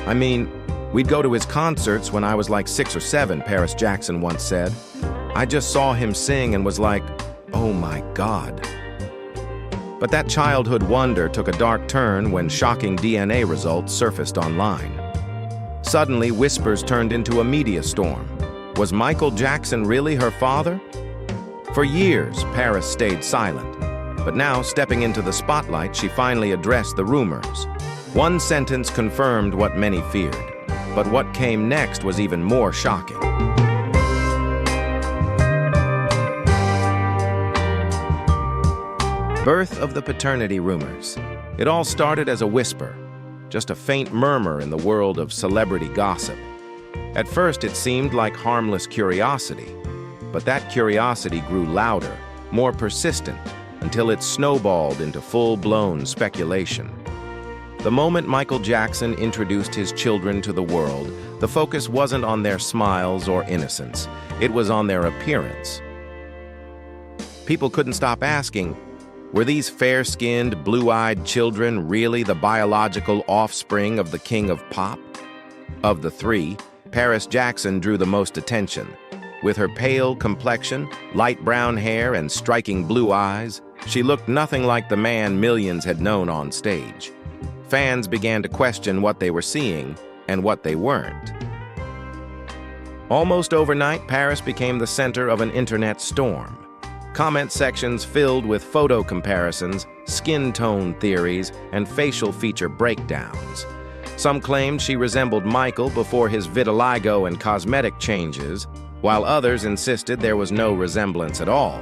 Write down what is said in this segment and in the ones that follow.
I mean, we'd go to his concerts when I was like 6 or 7, Paris Jackson once said. I just saw him sing and was like, oh my God. But that childhood wonder took a dark turn when shocking DNA results surfaced online. Suddenly, whispers turned into a media storm. Was Michael Jackson really her father? For years, Paris stayed silent. But now, stepping into the spotlight, she finally addressed the rumors. One sentence confirmed what many feared. But what came next was even more shocking. Birth of the paternity rumors. It all started as a whisper, just a faint murmur in the world of celebrity gossip. At first, it seemed like harmless curiosity, but that curiosity grew louder, more persistent, until it snowballed into full-blown speculation. The moment Michael Jackson introduced his children to the world, the focus wasn't on their smiles or innocence. It was on their appearance. People couldn't stop asking, were these fair-skinned, blue-eyed children really the biological offspring of the king of pop? Of the three, Paris Jackson drew the most attention. With her pale complexion, light brown hair, and striking blue eyes, she looked nothing like the man millions had known on stage. Fans began to question what they were seeing and what they weren't. Almost overnight, Paris became the center of an internet storm. Comment sections filled with photo comparisons, skin tone theories, and facial feature breakdowns. Some claimed she resembled Michael before his vitiligo and cosmetic changes, while others insisted there was no resemblance at all.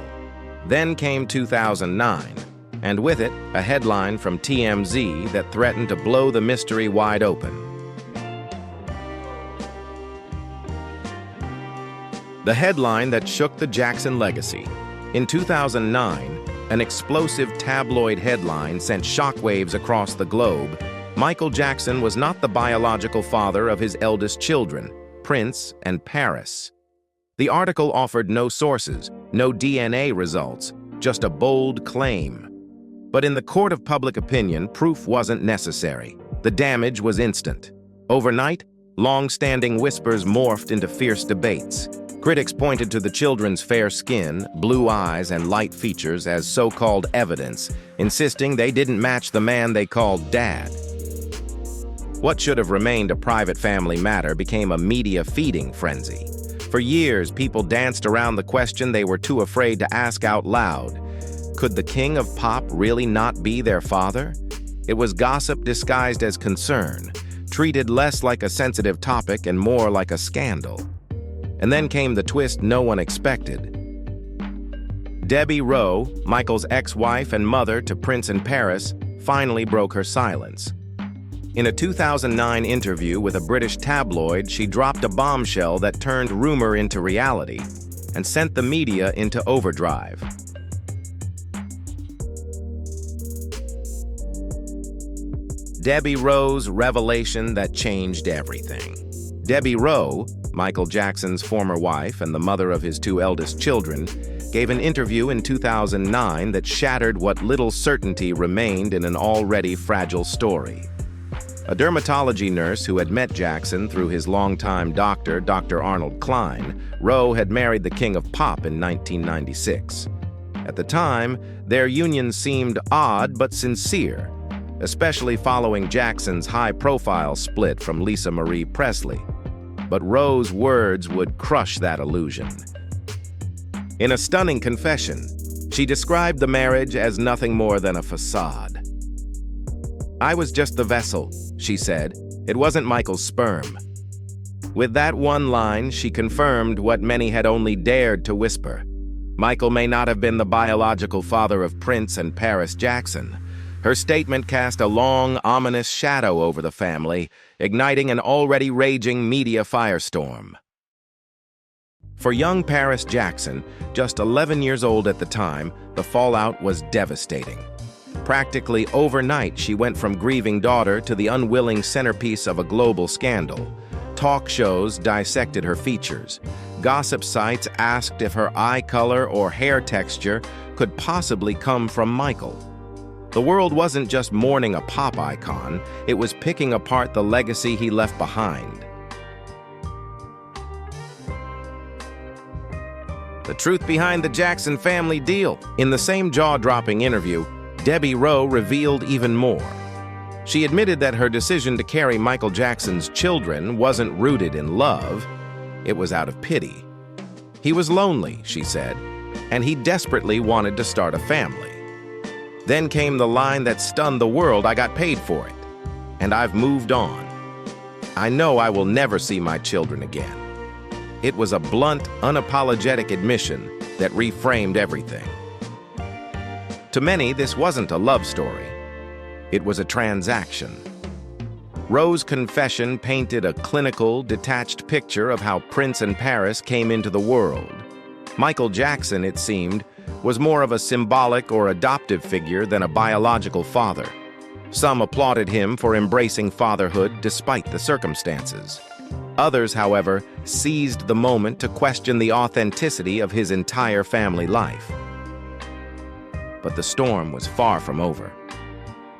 Then came 2009, and with it, a headline from TMZ that threatened to blow the mystery wide open. The headline that shook the Jackson legacy. In 2009, an explosive tabloid headline sent shockwaves across the globe. Michael Jackson was not the biological father of his eldest children, Prince and Paris. The article offered no sources, no DNA results, just a bold claim. But in the court of public opinion, proof wasn't necessary. The damage was instant. Overnight, long-standing whispers morphed into fierce debates. Critics pointed to the children's fair skin, blue eyes, and light features as so-called evidence, insisting they didn't match the man they called Dad. What should have remained a private family matter became a media feeding frenzy. For years, people danced around the question they were too afraid to ask out loud. Could the king of pop really not be their father? It was gossip disguised as concern, treated less like a sensitive topic and more like a scandal. And then came the twist no one expected. Debbie Rowe, Michael's ex-wife and mother to Prince and Paris, finally broke her silence. In a 2009 interview with a British tabloid, she dropped a bombshell that turned rumor into reality and sent the media into overdrive. Debbie Rowe's revelation that changed everything. Debbie Rowe, Michael Jackson's former wife and the mother of his 2 eldest children, gave an interview in 2009 that shattered what little certainty remained in an already fragile story. A dermatology nurse who had met Jackson through his longtime doctor, Dr. Arnold Klein, Rowe had married the king of pop in 1996. At the time, their union seemed odd but sincere, especially following Jackson's high-profile split from Lisa Marie Presley. But Rowe's words would crush that illusion. In a stunning confession, she described the marriage as nothing more than a facade. "I was just the vessel," she said. "It wasn't Michael's sperm." With that one line, she confirmed what many had only dared to whisper. Michael may not have been the biological father of Prince and Paris Jackson. Her statement cast a long, ominous shadow over the family, igniting an already raging media firestorm. For young Paris Jackson, just 11 years old at the time, the fallout was devastating. Practically overnight, she went from grieving daughter to the unwilling centerpiece of a global scandal. Talk shows dissected her features. Gossip sites asked if her eye color or hair texture could possibly come from Michael. The world wasn't just mourning a pop icon, it was picking apart the legacy he left behind. The truth behind the Jackson family deal. In the same jaw-dropping interview, Debbie Rowe revealed even more. She admitted that her decision to carry Michael Jackson's children wasn't rooted in love, it was out of pity. He was lonely, she said, and he desperately wanted to start a family. Then came the line that stunned the world: "I got paid for it, and I've moved on. I know I will never see my children again." It was a blunt, unapologetic admission that reframed everything. To many, this wasn't a love story. It was a transaction. Rowe's confession painted a clinical, detached picture of how Prince and Paris came into the world. Michael Jackson, it seemed, was more of a symbolic or adoptive figure than a biological father. Some applauded him for embracing fatherhood despite the circumstances. Others, however, seized the moment to question the authenticity of his entire family life. But the storm was far from over.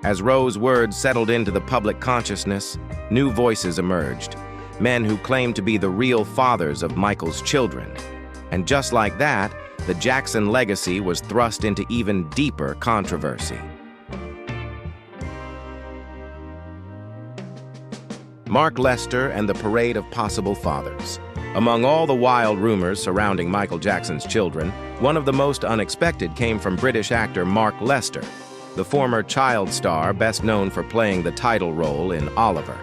As Rowe's words settled into the public consciousness, new voices emerged, men who claimed to be the real fathers of Michael's children. And just like that, the Jackson legacy was thrust into even deeper controversy. Mark Lester and the parade of possible fathers. Among all the wild rumors surrounding Michael Jackson's children, one of the most unexpected came from British actor Mark Lester, the former child star best known for playing the title role in Oliver,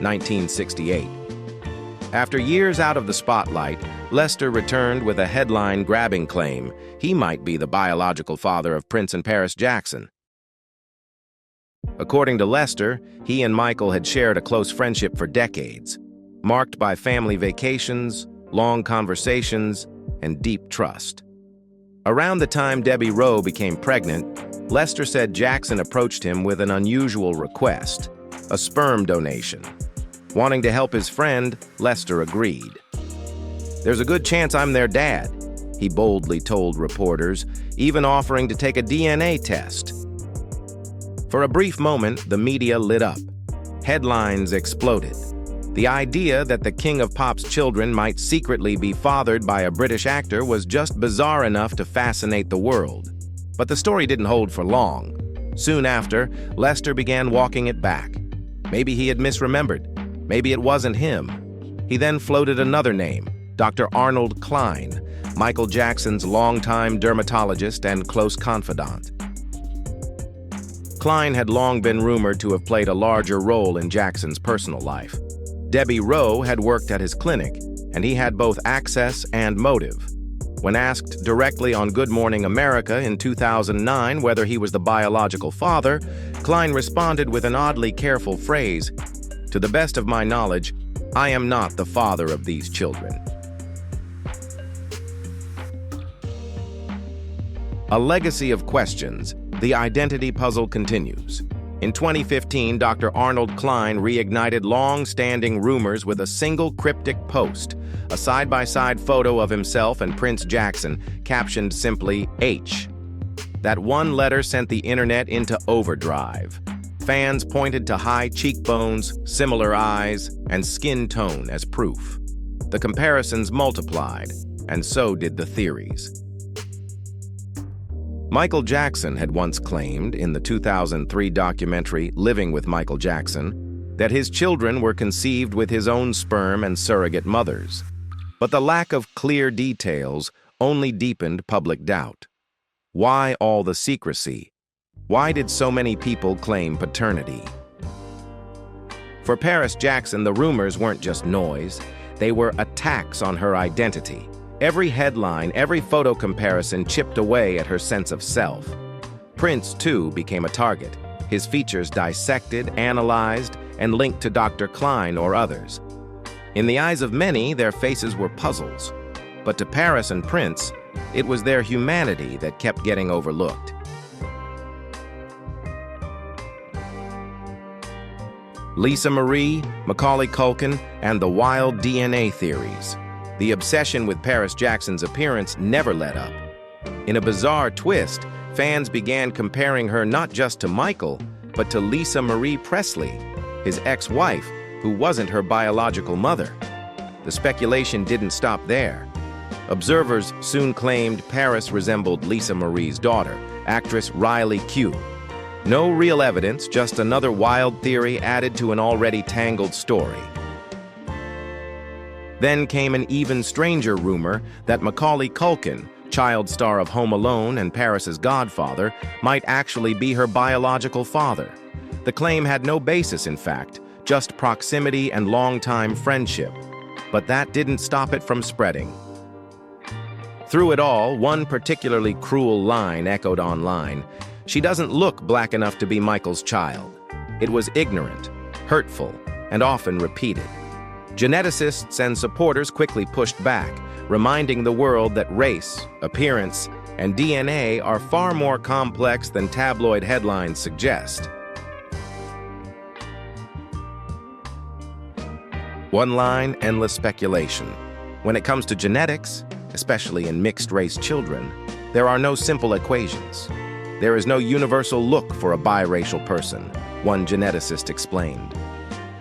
1968. After years out of the spotlight, Lester returned with a headline-grabbing claim he might be the biological father of Prince and Paris Jackson. According to Lester, he and Michael had shared a close friendship for decades, marked by family vacations, long conversations, and deep trust. Around the time Debbie Rowe became pregnant, Lester said Jackson approached him with an unusual request, a sperm donation. Wanting to help his friend, Lester agreed. "There's a good chance I'm their dad," he boldly told reporters, even offering to take a DNA test. For a brief moment, the media lit up. Headlines exploded. The idea that the King of Pop's children might secretly be fathered by a British actor was just bizarre enough to fascinate the world. But the story didn't hold for long. Soon after, Lester began walking it back. Maybe he had misremembered. Maybe it wasn't him. He then floated another name, Dr. Arnold Klein, Michael Jackson's longtime dermatologist and close confidant. Klein had long been rumored to have played a larger role in Jackson's personal life. Debbie Rowe had worked at his clinic, and he had both access and motive. When asked directly on Good Morning America in 2009 whether he was the biological father, Klein responded with an oddly careful phrase, "To the best of my knowledge, I am not the father of these children." A legacy of questions, the identity puzzle continues. In 2015, Dr. Arnold Klein reignited long-standing rumors with a single cryptic post, a side-by-side photo of himself and Prince Jackson, captioned simply H. That one letter sent the internet into overdrive. Fans pointed to high cheekbones, similar eyes, and skin tone as proof. The comparisons multiplied, and so did the theories. Michael Jackson had once claimed in the 2003 documentary Living with Michael Jackson that his children were conceived with his own sperm and surrogate mothers. But the lack of clear details only deepened public doubt. Why all the secrecy? Why did so many people claim paternity? For Paris Jackson, the rumors weren't just noise. They were attacks on her identity. Every headline, every photo comparison chipped away at her sense of self. Prince, too, became a target, his features dissected, analyzed, and linked to Dr. Klein or others. In the eyes of many, their faces were puzzles. But to Paris and Prince, it was their humanity that kept getting overlooked. Lisa Marie, Macaulay Culkin, and the wild DNA theories. The obsession with Paris Jackson's appearance never let up. In a bizarre twist, fans began comparing her not just to Michael, but to Lisa Marie Presley, his ex-wife, who wasn't her biological mother. The speculation didn't stop there. Observers soon claimed Paris resembled Lisa Marie's daughter, actress Riley Keough. No real evidence, just another wild theory added to an already tangled story. Then came an even stranger rumor that Macaulay Culkin, child star of Home Alone and Paris's godfather, might actually be her biological father. The claim had no basis, in fact, just proximity and long-time friendship. But that didn't stop it from spreading. Through it all, one particularly cruel line echoed online. "She doesn't look black enough to be Michael's child." It was ignorant, hurtful, and often repeated. Geneticists and supporters quickly pushed back, reminding the world that race, appearance, and DNA are far more complex than tabloid headlines suggest. One line, endless speculation. When it comes to genetics, especially in mixed-race children, there are no simple equations. There is no universal look for a biracial person, one geneticist explained.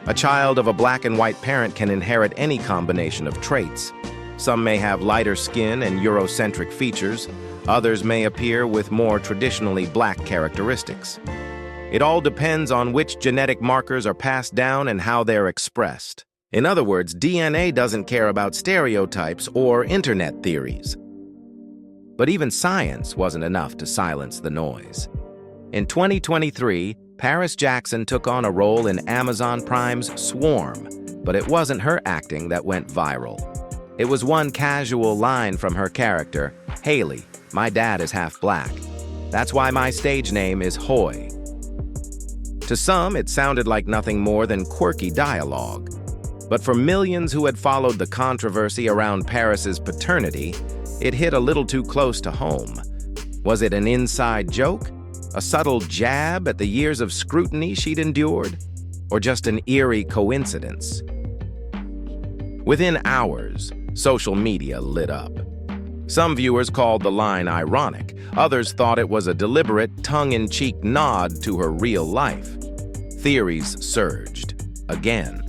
A child of a black and white parent can inherit any combination of traits. Some may have lighter skin and Eurocentric features, others may appear with more traditionally black characteristics. It all depends on which genetic markers are passed down and how they're expressed. In other words, DNA doesn't care about stereotypes or internet theories. But even science wasn't enough to silence the noise. In 2023, Paris Jackson took on a role in Amazon Prime's Swarm, but it wasn't her acting that went viral. It was one casual line from her character, "Haley, my dad is half black. That's why my stage name is Hoy." To some, it sounded like nothing more than quirky dialogue. But for millions who had followed the controversy around Paris's paternity, it hit a little too close to home. Was it an inside joke? A subtle jab at the years of scrutiny she'd endured? Or just an eerie coincidence? Within hours, social media lit up. Some viewers called the line ironic. Others thought it was a deliberate, tongue-in-cheek nod to her real life. Theories surged. Again.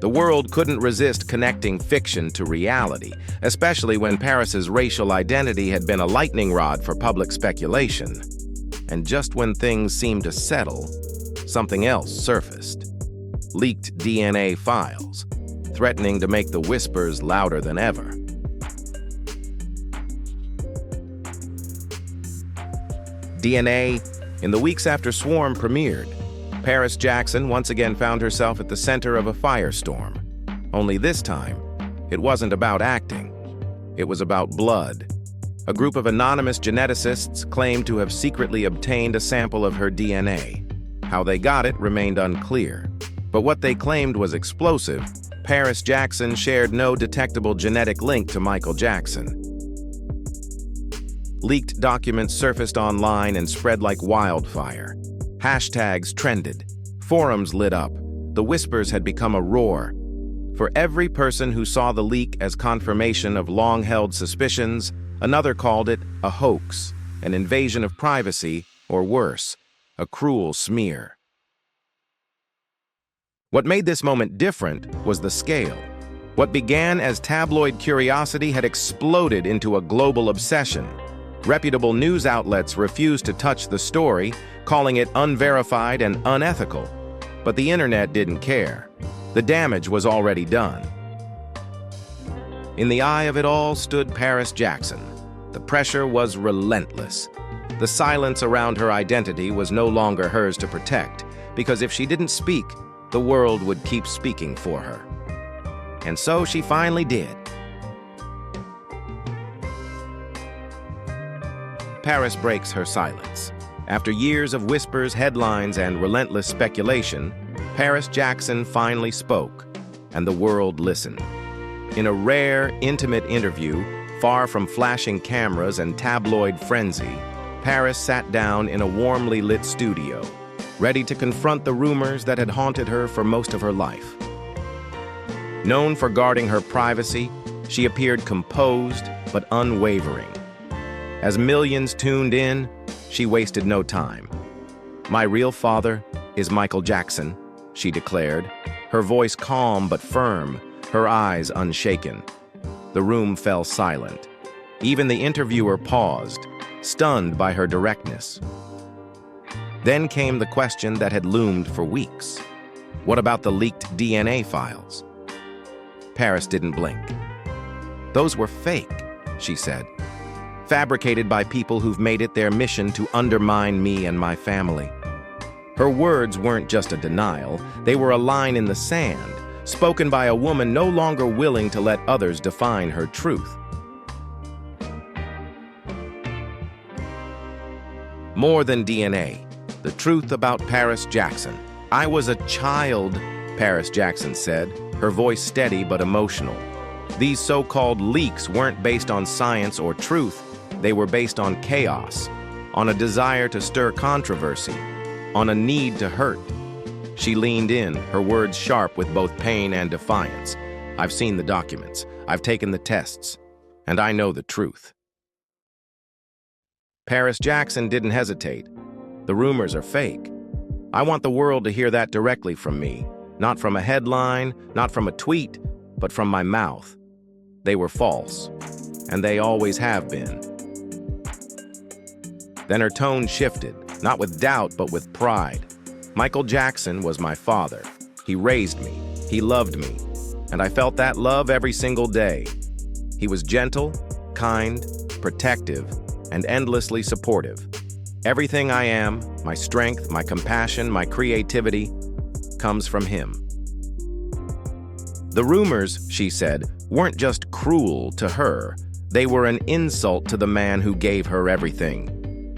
The world couldn't resist connecting fiction to reality, especially when Paris's racial identity had been a lightning rod for public speculation. And just when things seemed to settle, something else surfaced. Leaked DNA files, threatening to make the whispers louder than ever. DNA. In the weeks after Swarm premiered, Paris Jackson once again found herself at the center of a firestorm. Only this time, it wasn't about acting. It was about blood. A group of anonymous geneticists claimed to have secretly obtained a sample of her DNA. How they got it remained unclear. But what they claimed was explosive. Paris Jackson shared no detectable genetic link to Michael Jackson. Leaked documents surfaced online and spread like wildfire. Hashtags trended. Forums lit up. The whispers had become a roar. For every person who saw the leak as confirmation of long-held suspicions, another called it a hoax, an invasion of privacy, or worse, a cruel smear. What made this moment different was the scale. What began as tabloid curiosity had exploded into a global obsession. Reputable news outlets refused to touch the story, calling it unverified and unethical. But the internet didn't care. The damage was already done. In the eye of it all stood Paris Jackson. The pressure was relentless. The silence around her identity was no longer hers to protect, because if she didn't speak, the world would keep speaking for her. And so she finally did. Paris breaks her silence. After years of whispers, headlines, and relentless speculation, Paris Jackson finally spoke, and the world listened. In a rare, intimate interview, far from flashing cameras and tabloid frenzy, Paris sat down in a warmly lit studio, ready to confront the rumors that had haunted her for most of her life. Known for guarding her privacy, she appeared composed but unwavering. As millions tuned in, She wasted no time. "My real father is Michael Jackson," she declared, her voice calm but firm, her eyes unshaken. The room fell silent. Even the interviewer paused, stunned by her directness. Then came the question that had loomed for weeks. What about the leaked DNA files? Paris didn't blink. "Those were fake," she said. "Fabricated by people who've made it their mission to undermine me and my family." Her words weren't just a denial, they were a line in the sand, spoken by a woman no longer willing to let others define her truth. More than DNA, the truth about Paris Jackson. "I was a child," Paris Jackson said, her voice steady but emotional. "These so-called leaks weren't based on science or truth, they were based on chaos, on a desire to stir controversy, on a need to hurt." She leaned in, her words sharp with both pain and defiance. "I've seen the documents, I've taken the tests, and I know the truth." Paris Jackson didn't hesitate. "The rumors are fake. I want the world to hear that directly from me, not from a headline, not from a tweet, but from my mouth. They were false, and they always have been." Then her tone shifted, not with doubt, but with pride. "Michael Jackson was my father. He raised me, he loved me, and I felt that love every single day. He was gentle, kind, protective, and endlessly supportive. Everything I am, my strength, my compassion, my creativity, comes from him." The rumors, she said, weren't just cruel to her, they were an insult to the man who gave her everything.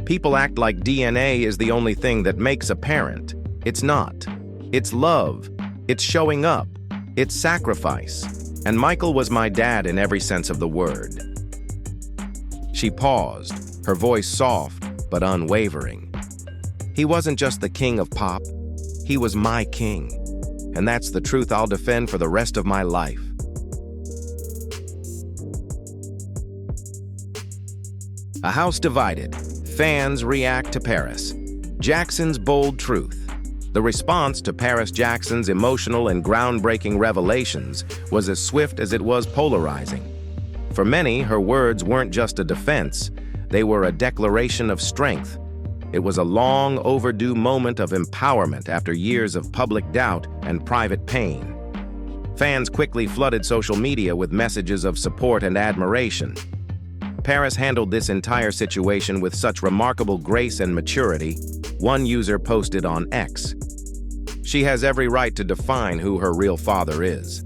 People act like DNA is the only thing that makes a parent. It's not. It's love. It's showing up. It's sacrifice. And Michael was my dad in every sense of the word. She paused, her voice soft but unwavering. "He wasn't just the king of pop. He was my king. And that's the truth I'll defend for the rest of my life." A house divided. Fans react to Paris Jackson's bold truth. The response to Paris Jackson's emotional and groundbreaking revelations was as swift as it was polarizing. For many, her words weren't just a defense, they were a declaration of strength. It was a long overdue moment of empowerment after years of public doubt and private pain. Fans quickly flooded social media with messages of support and admiration. Paris handled this entire situation with such remarkable grace and maturity, one user posted on X. "She has every right to define who her real father is."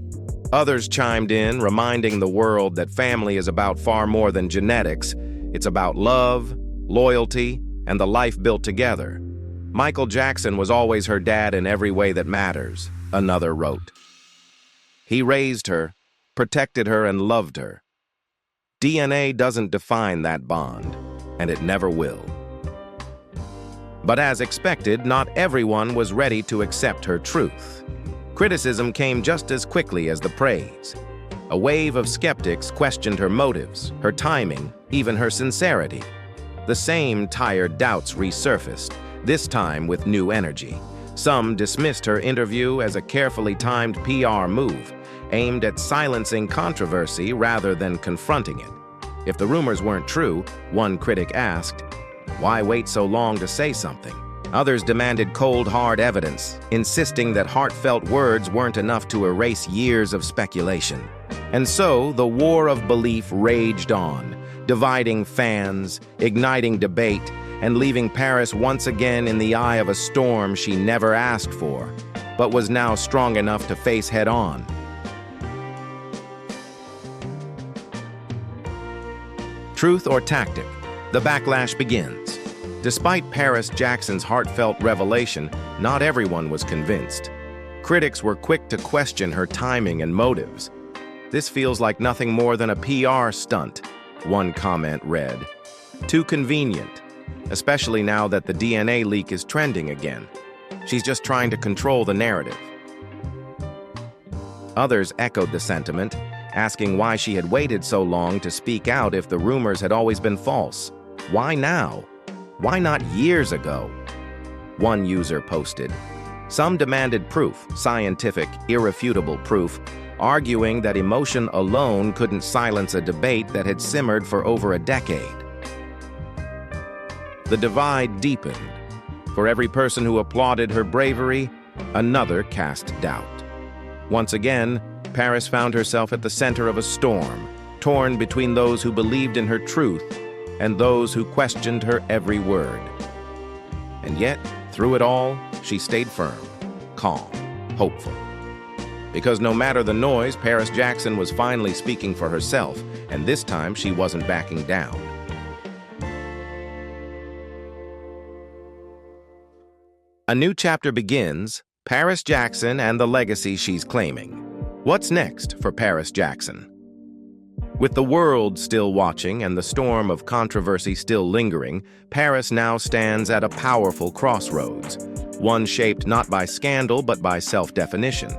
Others chimed in, reminding the world that family is about far more than genetics. It's about love, loyalty, and the life built together. "Michael Jackson was always her dad in every way that matters," another wrote. "He raised her, protected her, and loved her. DNA doesn't define that bond, and it never will." But as expected, not everyone was ready to accept her truth. Criticism came just as quickly as the praise. A wave of skeptics questioned her motives, her timing, even her sincerity. The same tired doubts resurfaced, this time with new energy. Some dismissed her interview as a carefully timed PR move, aimed at silencing controversy rather than confronting it. If the rumors weren't true, one critic asked, why wait so long to say something? Others demanded cold, hard evidence, insisting that heartfelt words weren't enough to erase years of speculation. And so, the war of belief raged on, dividing fans, igniting debate, and leaving Paris once again in the eye of a storm she never asked for, but was now strong enough to face head-on. Truth or tactic? The backlash begins. Despite Paris Jackson's heartfelt revelation, not everyone was convinced. Critics were quick to question her timing and motives. "This feels like nothing more than a PR stunt," one comment read. "Too convenient, especially now that the DNA leak is trending again. She's just trying to control the narrative." Others echoed the sentiment, asking why she had waited so long to speak out if the rumors had always been false. Why now? Why not years ago? One user posted. Some demanded proof, scientific, irrefutable proof, arguing that emotion alone couldn't silence a debate that had simmered for over a decade. The divide deepened. For every person who applauded her bravery, another cast doubt. Once again, Paris found herself at the center of a storm, torn between those who believed in her truth and those who questioned her every word. And yet, through it all, she stayed firm, calm, hopeful. Because no matter the noise, Paris Jackson was finally speaking for herself, and this time she wasn't backing down. A new chapter begins, Paris Jackson and the legacy she's claiming. What's next for Paris Jackson? With the world still watching and the storm of controversy still lingering, Paris now stands at a powerful crossroads, one shaped not by scandal but by self-definition.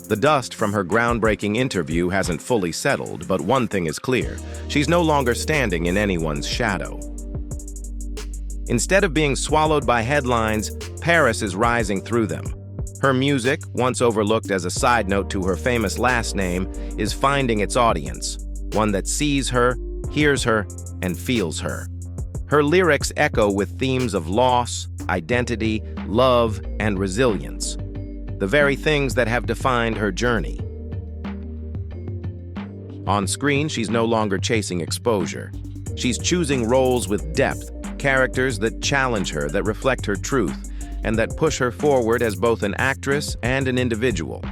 The dust from her groundbreaking interview hasn't fully settled, but one thing is clear: she's no longer standing in anyone's shadow. Instead of being swallowed by headlines, Paris is rising through them. Her music, once overlooked as a side note to her famous last name, is finding its audience, one that sees her, hears her, and feels her. Her lyrics echo with themes of loss, identity, love, and resilience, the very things that have defined her journey. On screen, she's no longer chasing exposure. She's choosing roles with depth, characters that challenge her, that reflect her truth, and that push her forward as both an actress and an individual.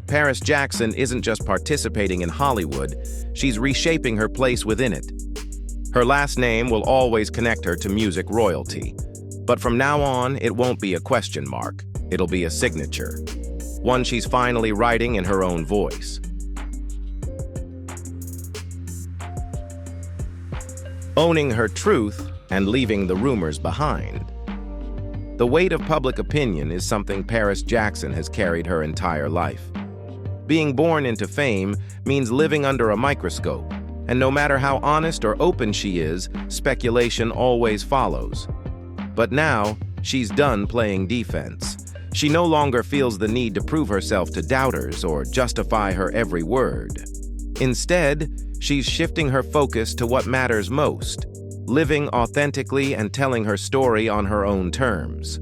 Paris Jackson isn't just participating in Hollywood, she's reshaping her place within it. Her last name will always connect her to music royalty. But from now on, it won't be a question mark. It'll be a signature. One she's finally writing in her own voice. Owning her truth and leaving the rumors behind. The weight of public opinion is something Paris Jackson has carried her entire life. Being born into fame means living under a microscope, and no matter how honest or open she is, speculation always follows. But now, she's done playing defense. She no longer feels the need to prove herself to doubters or justify her every word. Instead, she's shifting her focus to what matters most, living authentically and telling her story on her own terms.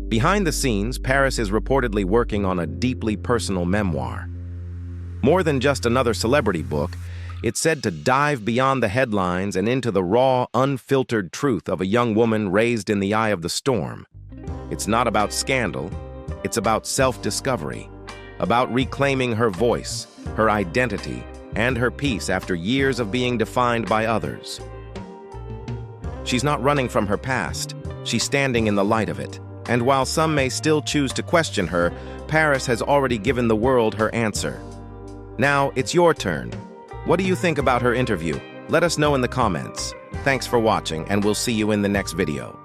Behind the scenes, Paris is reportedly working on a deeply personal memoir. More than just another celebrity book, it's said to dive beyond the headlines and into the raw, unfiltered truth of a young woman raised in the eye of the storm. It's not about scandal, it's about self-discovery, about reclaiming her voice, her identity, and her peace after years of being defined by others. She's not running from her past, she's standing in the light of it. And while some may still choose to question her, Paris has already given the world her answer. Now, it's your turn. What do you think about her interview? Let us know in the comments. Thanks for watching, and we'll see you in the next video.